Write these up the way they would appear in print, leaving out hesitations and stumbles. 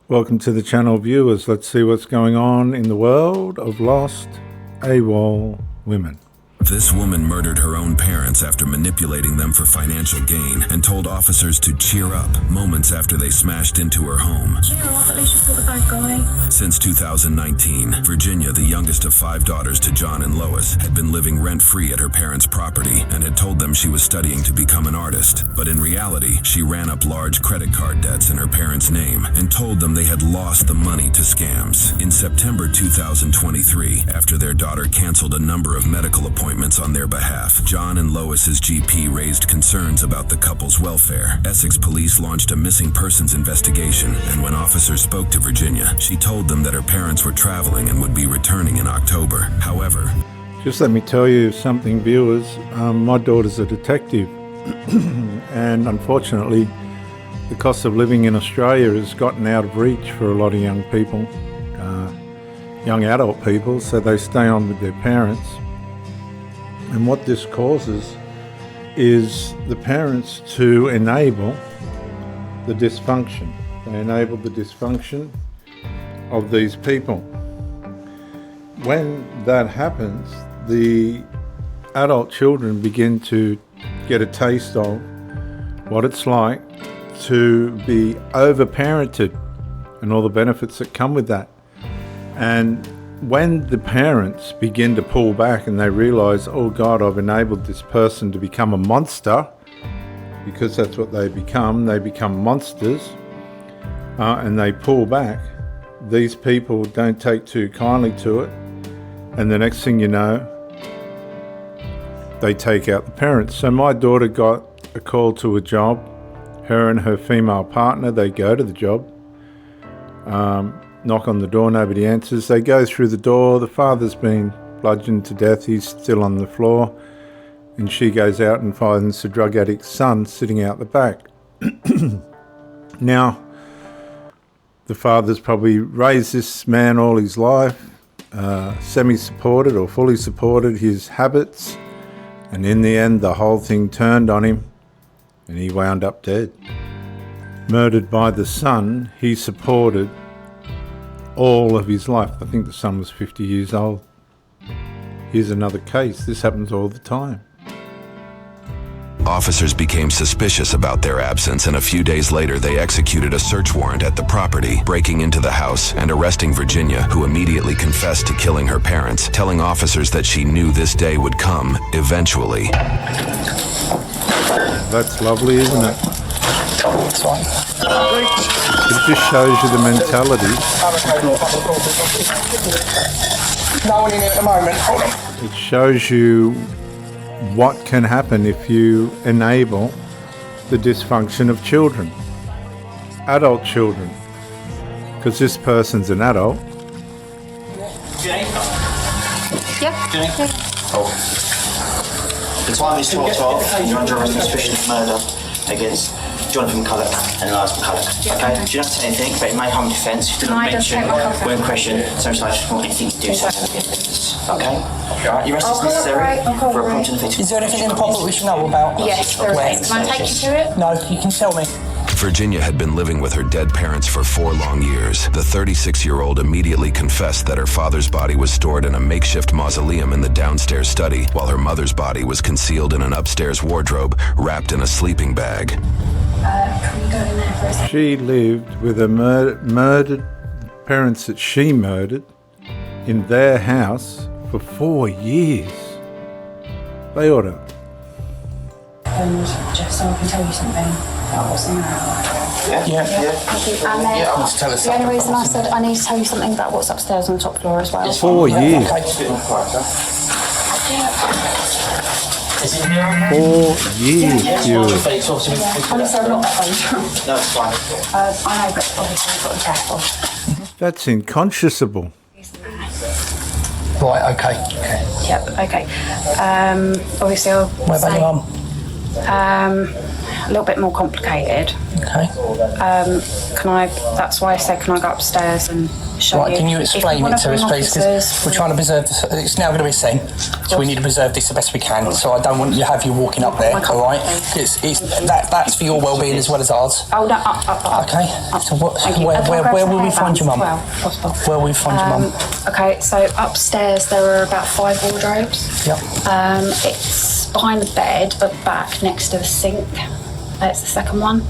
Welcome to the channel, viewers. Let's see what's going on in the world of lost AWOL women. This woman murdered her own parents after manipulating them for financial gain and told officers to cheer up moments after they smashed into her home. Cheer up, at least you caught the bad guy. Since 2019, Virginia, the youngest of 5 daughters to John and Lois, had been living rent-free at her parents' property and had told them she was studying to become an artist. But in reality, she ran up large credit card debts in her parents' name and told them they had lost the money to scams. In September 2023, after their daughter canceled a number of medical appointments on their behalf, John and Lois's GP raised concerns about the couple's welfare. Essex police launched a missing persons investigation, and when officers spoke to Virginia, she told them that her parents were traveling and would be returning in October. However, just let me tell you something, viewers. My daughter's a detective, and unfortunately, the cost of living in Australia has gotten out of reach for a lot of young people, young adult people, so they stay on with their parents. And what this causes is the parents to enable the dysfunction. They enable the dysfunction of these people. When that happens, the adult children begin to get a taste of what it's like to be overparented and all the benefits that come with that. And when the parents begin to pull back and they realize, oh God, I've enabled this person to become a monster, because that's what they become monsters, and they pull back, these people don't take too kindly to it, and the next thing you know, they take out the parents. So my daughter got a call to a job. Her and her female partner, they go to the job, knock on the door, nobody answers. They go through the door, the father's been bludgeoned to death, he's still on the floor, and she goes out and finds the drug addict's son sitting out the back. Now, the father's probably raised this man all his life, semi-supported or fully supported his habits, and in the end the whole thing turned on him and he wound up dead. Murdered by the son he supported all of his life. I think the son was 50 years old. Here's another case. This happens all the time. officers became suspicious about their absence, and a few days later they executed a search warrant at the property, breaking into the house and arresting Virginia, who immediately confessed to killing her parents, telling officers that she knew this day would come eventually. That's lovely, isn't it? That's fine. It just shows you the mentality. No one in here at the moment. Hold on. It shows you what can happen if you enable the dysfunction of children, adult children, because this person's an adult. Jenny? Yep. Jenny? Yeah. Oh. The time is 12:12. You're under arrest on suspicion of murder against Jonathan McCulloch and Elias McCulloch. Yeah. Okay? You don't have to say anything, but it may harm defence. You do No, not I don't mention take my cover. when questioned, so much like anything to do something with this. Okay? Alright, your arrest is I'll necessary cooperate, for a prompt and effective. Is there anything in the pot that we should know about? Yes, there is. Can I take you to it? No, you can tell me. Virginia had been living with her dead parents for 4 long years. The 36-year-old immediately confessed that her father's body was stored in a makeshift mausoleum in the downstairs study, while her mother's body was concealed in an upstairs wardrobe, wrapped in a sleeping bag. Can we go in there for a second? She lived with her murdered parents that she murdered in their house for 4 years. They ought to. And just so I can tell you something about what's in there. Yeah? Yeah. And then Yeah, I want to tell us the only something. reason I said I need to tell you something about what's upstairs on the top floor as well. 4 years. Okay. It's a bit more quiet, huh? 4 years, viewers. Honestly, I'm not that phone. No, it's fine. I know, but obviously I've got the test off. That's inconscionable. Right, okay. Yep, okay. Obviously I'll What about say, your mum? a little bit more complicated. Okay. That's why I said, can I go upstairs and show Right, you. can you explain it to us, please? Because Officers, we're trying to preserve this. It's now going to be seen, so we need to preserve this the best we can. So I don't want you to have you walking up there, all right? That's for your well-being as well as ours. Oh, no, up. Okay. So Thank you. where will we find your mum? Well, possible. Where will we find your mum? Okay, so upstairs there are about 5 wardrobes. Yep. It's behind the bed, but back next to the sink. That's the second one.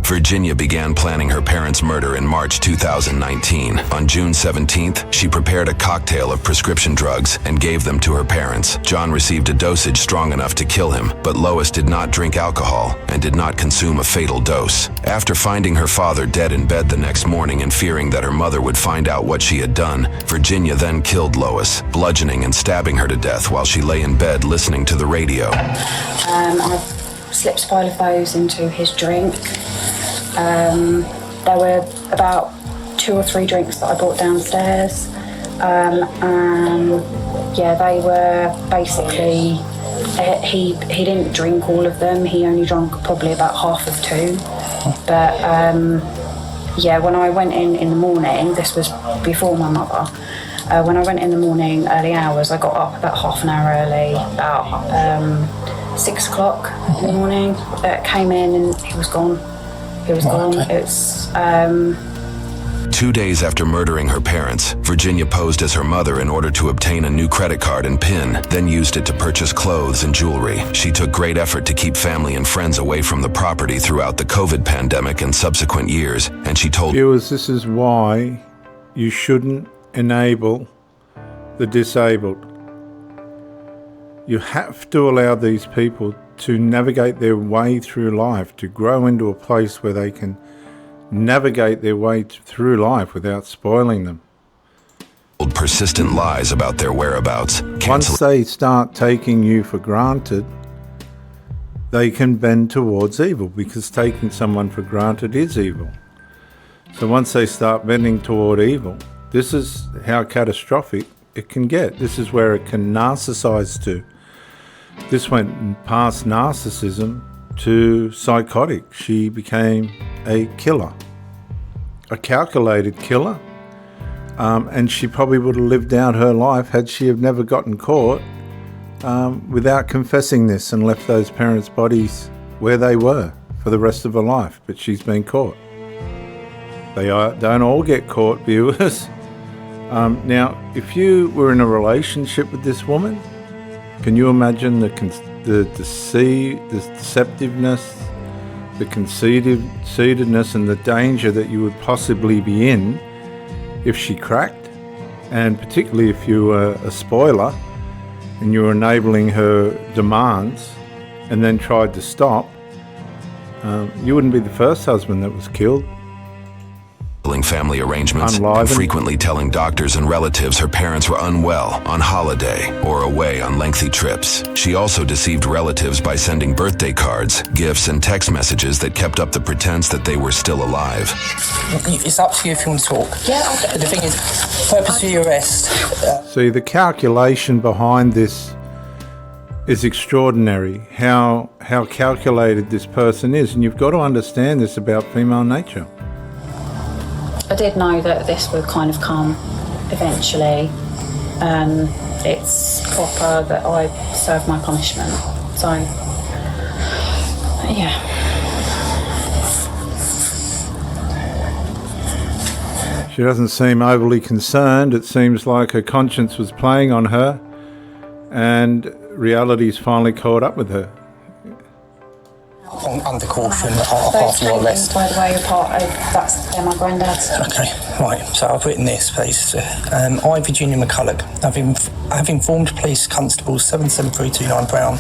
Virginia began planning her parents' murder in March 2019. On June 17th, she prepared a cocktail of prescription drugs and gave them to her parents. John received a dosage strong enough to kill him, but Lois did not drink alcohol and did not consume a fatal dose. After finding her father dead in bed the next morning and fearing that her mother would find out what she had done, Virginia then killed Lois, bludgeoning and stabbing her to death while she lay in bed listening to the radio. I slipped a pile of those into his drink. There were about 2 or 3 drinks that I brought downstairs. Yeah, they were basically, he didn't drink all of them. He only drank probably about half of 2. But yeah, when I went in the morning, this was before my mother. When I went in the morning, early hours, I got up about half an hour early, about 6 o'clock in the morning. Came in and he was gone. He was gone. Okay. It's 2 days after murdering her parents, Virginia posed as her mother in order to obtain a new credit card and PIN, then used it to purchase clothes and jewelry. She took great effort to keep family and friends away from the property throughout the COVID pandemic and subsequent years, and she told Viewers, this is why you shouldn't enable the disabled. You have to allow these people to navigate their way through life, to grow into a place where they can navigate their way through life without spoiling them. persistent lies about their whereabouts. Once they start taking you for granted, they can bend towards evil, because taking someone for granted is evil. So once they start bending toward evil, this is how catastrophic it can get. This is where it can narcissize to. This went past narcissism to psychotic. She became a killer, a calculated killer, and she probably would have lived out her life had she have never gotten caught without confessing this and left those parents' bodies where they were for the rest of her life. But she's been caught. They don't all get caught, viewers. Now, if you were in a relationship with this woman, can you imagine the deceptiveness, the conceitedness and the danger that you would possibly be in if she cracked? And particularly if you were a spoiler and you were enabling her demands and then tried to stop, you wouldn't be the first husband that was killed. Family arrangements, and frequently telling doctors and relatives her parents were unwell, on holiday, or away on lengthy trips. She also deceived relatives by sending birthday cards, gifts, and text messages that kept up the pretense that they were still alive. It's up to you if you want to talk. Yeah. But the thing is, purpose of your arrest. See, the calculation behind this is extraordinary, how calculated this person is, and you've got to understand this about female nature. I did know that this would kind of come eventually, and it's proper that I serve my punishment. So, yeah. She doesn't seem overly concerned. It seems like her conscience was playing on her, and reality's finally caught up with her. Under caution Those after your arrest. statements, by the way, are part of, they're my granddad's. Okay, right, so I've written this, please. I, Virginia McCulloch, have informed Police Constables 77329 Brown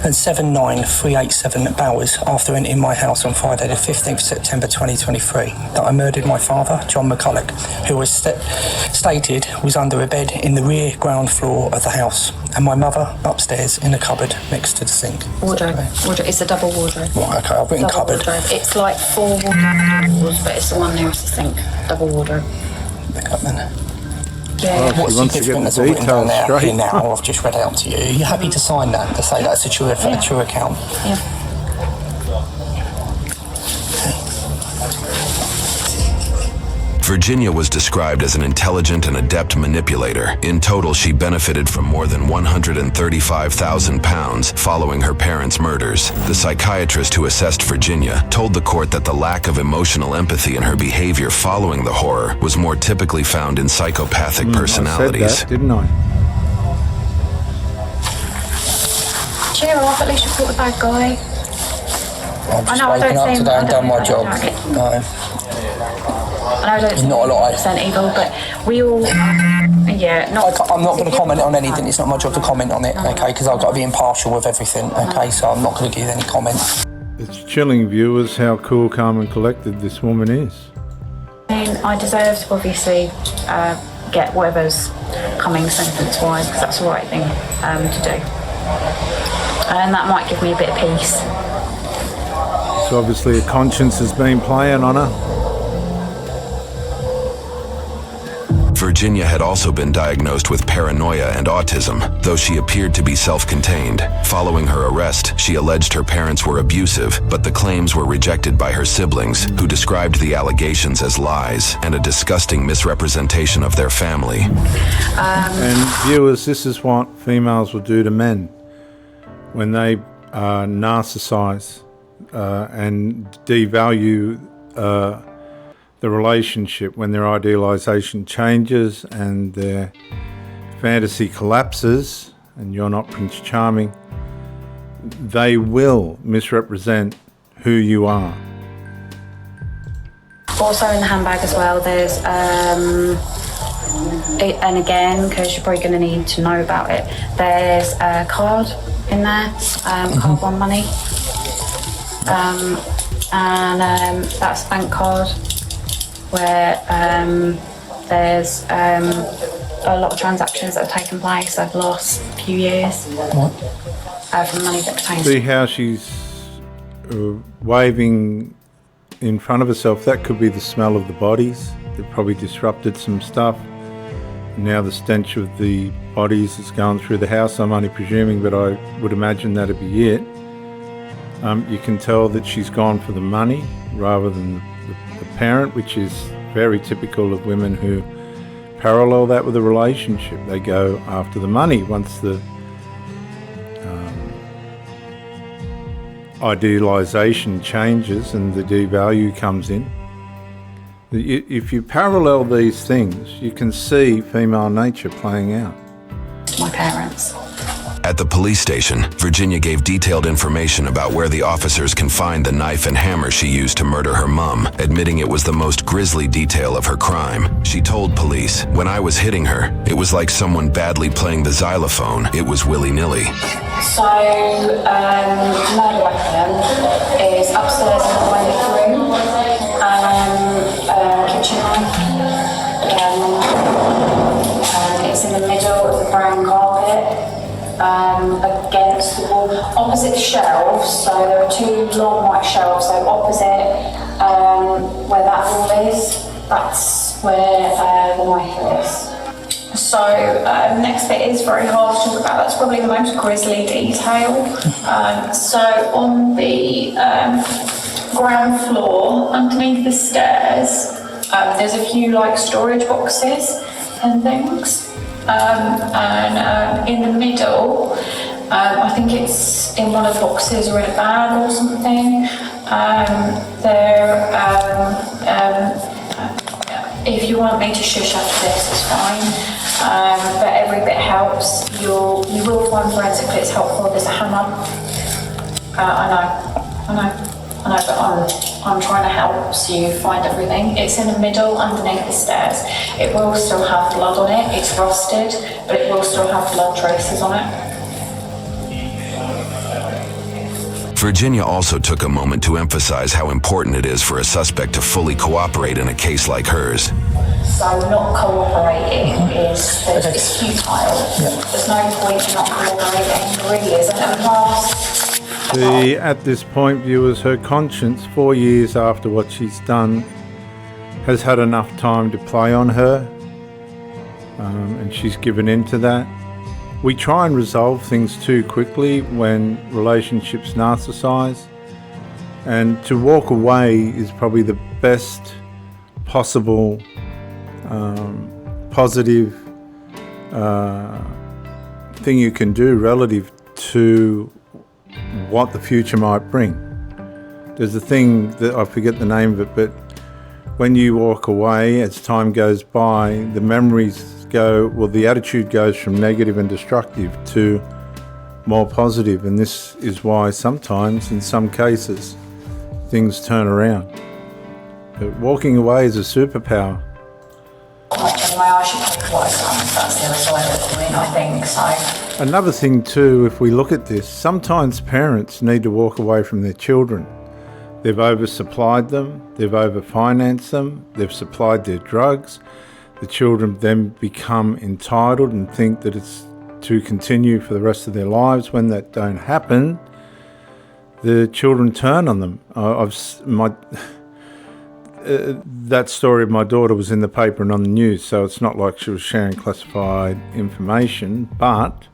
and 79387 Bowers after entering my house on Friday the 15th September 2023 that I murdered my father, John McCulloch, who was stated was under a bed in the rear ground floor of the house, and my mother upstairs in a cupboard next to the sink. Wardrobe. It's a double wardrobe. Right, okay, I've written Double cupboard. wardrobe. It's like 4 wardrobes, but it's the one nearest the sink. Double wardrobe. Back up then. Yeah. She What's wants to get significant the as I've written down details there straight. now, I've just read out to you. Are you happy to sign that to say that's a true account? Yeah. Virginia was described as an intelligent and adept manipulator. In total, she benefited from more than £135,000 following her parents' murders. The psychiatrist who assessed Virginia told the court that the lack of emotional empathy in her behavior following the horror was more typically found in psychopathic personalities. I said that, didn't I? Cheer up, at least you caught the bad guy. I've just woken up today and done my job. No. I know I don't Not a lot. percent evil, but we all, yeah. I'm not going to comment on anything. It's not my job to comment on it, okay? Because I've got to be impartial with everything, okay? So I'm not going to give any comment. It's chilling, viewers, how cool, calm and collected this woman is. I mean, I deserve to obviously get whatever's coming sentence-wise, because that's the right thing to do. And that might give me a bit of peace. So obviously a conscience has been playing on her. Virginia had also been diagnosed with paranoia and autism, though she appeared to be self-contained. Following her arrest, she alleged her parents were abusive, but the claims were rejected by her siblings, who described the allegations as lies and a disgusting misrepresentation of their family. And viewers, this is what females will do to men when they narcissize and devalue the relationship, when their idealization changes and their fantasy collapses and you're not Prince Charming, they will misrepresent who you are. Also in the handbag as well, there's, and again, because you're probably going to need to know about it, there's a card in there, card one money, and that's a bank card where there's a lot of transactions that have taken place over the last few years from money that pertains. See how she's waving in front of herself? That could be the smell of the bodies. They've probably disrupted some stuff. Now the stench of the bodies is going through the house. I'm only presuming, but I would imagine that'd be it. You can tell that she's gone for the money rather than the parent, which is very typical of women who parallel that with a relationship. They go after the money once the idealization changes and the devalue comes in. If you parallel these things, you can see female nature playing out. My parents. At the police station, Virginia gave detailed information about where the officers can find the knife and hammer she used to murder her mum, admitting it was the most grisly detail of her crime. She told police, "When I was hitting her, it was like someone badly playing the xylophone. It was willy-nilly." So, the murder weapon is upstairs in the toilet room, kitchen knife. It's in the middle of the brown carpet. Against the wall, opposite the shelves, so there are two long white shelves, so opposite where that wall is, that's where the knife is. So next bit is very hard to talk about, that's probably the most grisly detail. So on the ground floor, underneath the stairs, there's a few like storage boxes and things. And in the middle, I think it's in one of the boxes or in a bag or something. If you want me to shush after this, it's fine. But every bit helps. You will find forensic bits helpful. There's a hammer. I know, but I'm trying to help so you find everything. It's in the middle, underneath the stairs. It will still have blood on it. It's rusted, but it will still have blood traces on it. Virginia also took a moment to emphasize how important it is for a suspect to fully cooperate in a case like hers. So not cooperating is futile. There's no point in not cooperating. It really isn't. See, at this point, viewers, her conscience, 4 years after what she's done, has had enough time to play on her, and she's given in to that. We try and resolve things too quickly when relationships narcissize, and to walk away is probably the best possible positive thing you can do relative to what the future might bring. There's a thing that I forget the name of it, but when you walk away, as time goes by, the memories go, well, the attitude goes from negative and destructive to more positive, and this is why sometimes, in some cases, things turn around. But walking away is a superpower. I should take what comes. That's the other side of the coin, I think. So Another thing too, if we look at this, sometimes parents need to walk away from their children. They've oversupplied them, they've overfinanced them, they've supplied their drugs. The children then become entitled and think that it's to continue for the rest of their lives. When that don't happen, the children turn on them. That story of my daughter was in the paper and on the news, so it's not like she was sharing classified information, but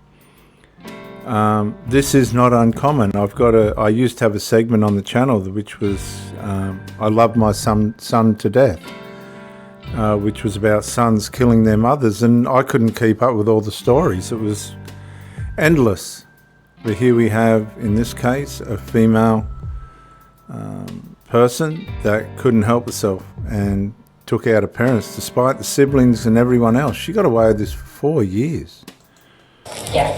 this is not uncommon. I used to have a segment on the channel which was I Love My Son to Death, which was about sons killing their mothers, and I couldn't keep up with all the stories. It was endless. But here we have, in this case, a female person that couldn't help herself and took out her parents despite the siblings and everyone else. She got away with this for 4 years. yeah.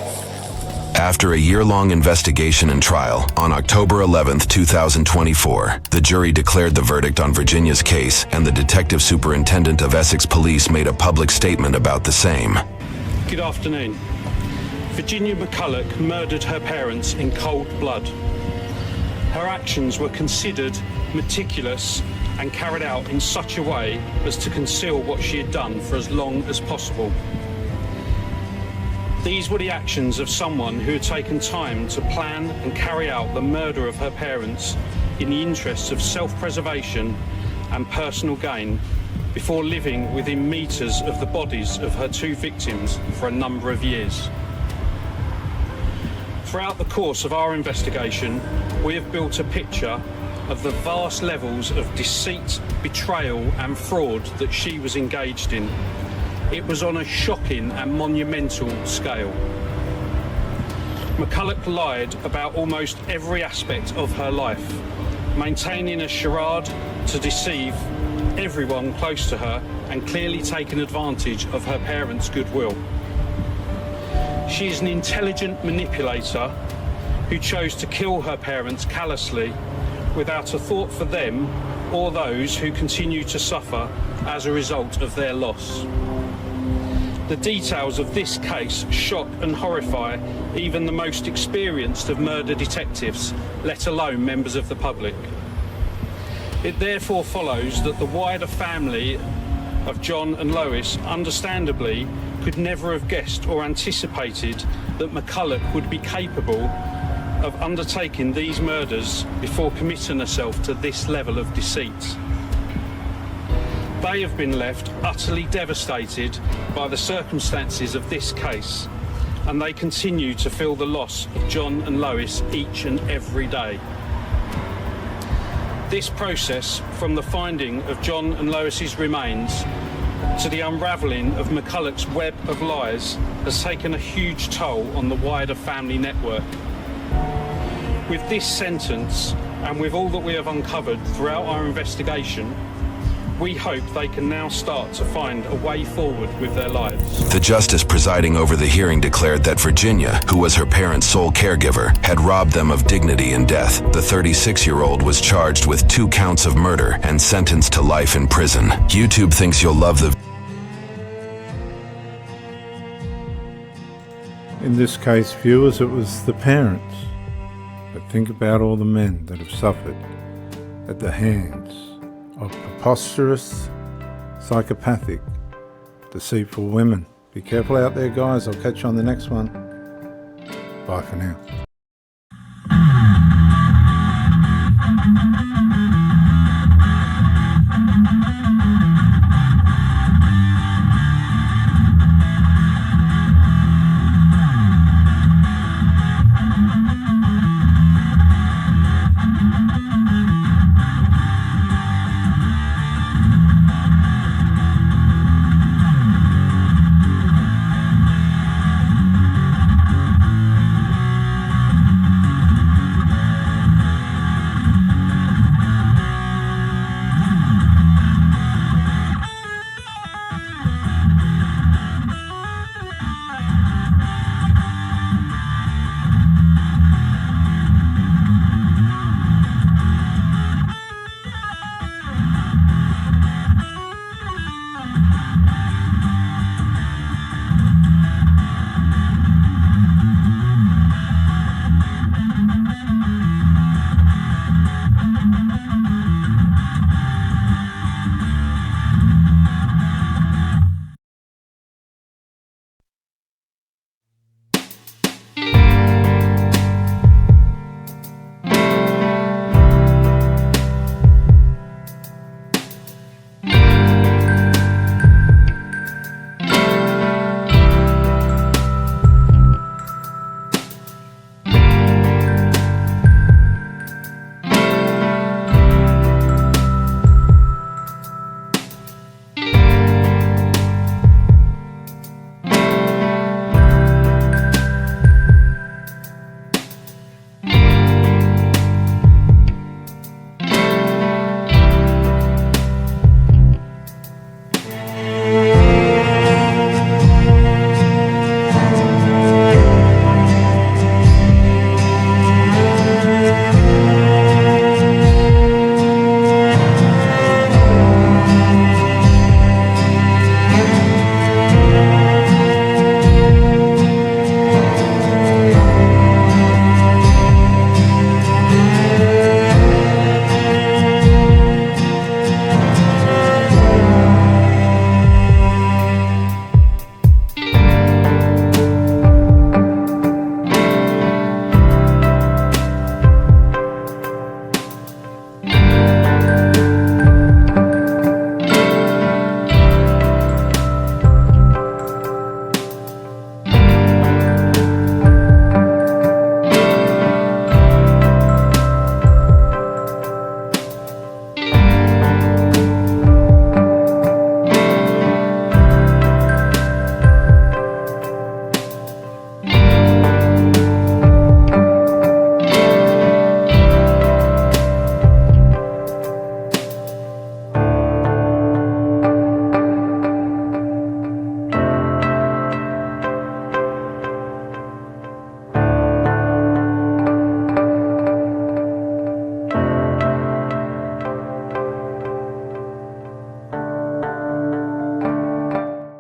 After a year-long investigation and trial, on October 11, 2024, the jury declared the verdict on Virginia's case, and the Detective Superintendent of Essex Police made a public statement about the same. Good afternoon. Virginia McCulloch murdered her parents in cold blood. Her actions were considered meticulous and carried out in such a way as to conceal what she had done for as long as possible. These were the actions of someone who had taken time to plan and carry out the murder of her parents in the interests of self-preservation and personal gain, before living within meters of the bodies of her two victims for a number of years. Throughout the course of our investigation, we have built a picture of the vast levels of deceit, betrayal and fraud that she was engaged in. It was on a shocking and monumental scale. McCulloch lied about almost every aspect of her life, maintaining a charade to deceive everyone close to her and clearly taking advantage of her parents' goodwill. She is an intelligent manipulator who chose to kill her parents callously without a thought for them or those who continue to suffer as a result of their loss. The details of this case shock and horrify even the most experienced of murder detectives, let alone members of the public. It therefore follows that the wider family of John and Lois understandably could never have guessed or anticipated that McCulloch would be capable of undertaking these murders before committing herself to this level of deceit. They have been left utterly devastated by the circumstances of this case, and they continue to feel the loss of John and Lois each and every day. This process, from the finding of John and Lois's remains to the unravelling of McCulloch's web of lies, has taken a huge toll on the wider family network. With this sentence, and with all that we have uncovered throughout our investigation, we hope they can now start to find a way forward with their lives. The justice presiding over the hearing declared that Virginia, who was her parents' sole caregiver, had robbed them of dignity and death. The 36-year-old was charged with 2 counts of murder and sentenced to life in prison. YouTube thinks you'll love the... In this case, viewers, it was the parents. But think about all the men that have suffered at the hands of preposterous, psychopathic, deceitful women. Be careful out there, guys. I'll catch you on the next one. Bye for now.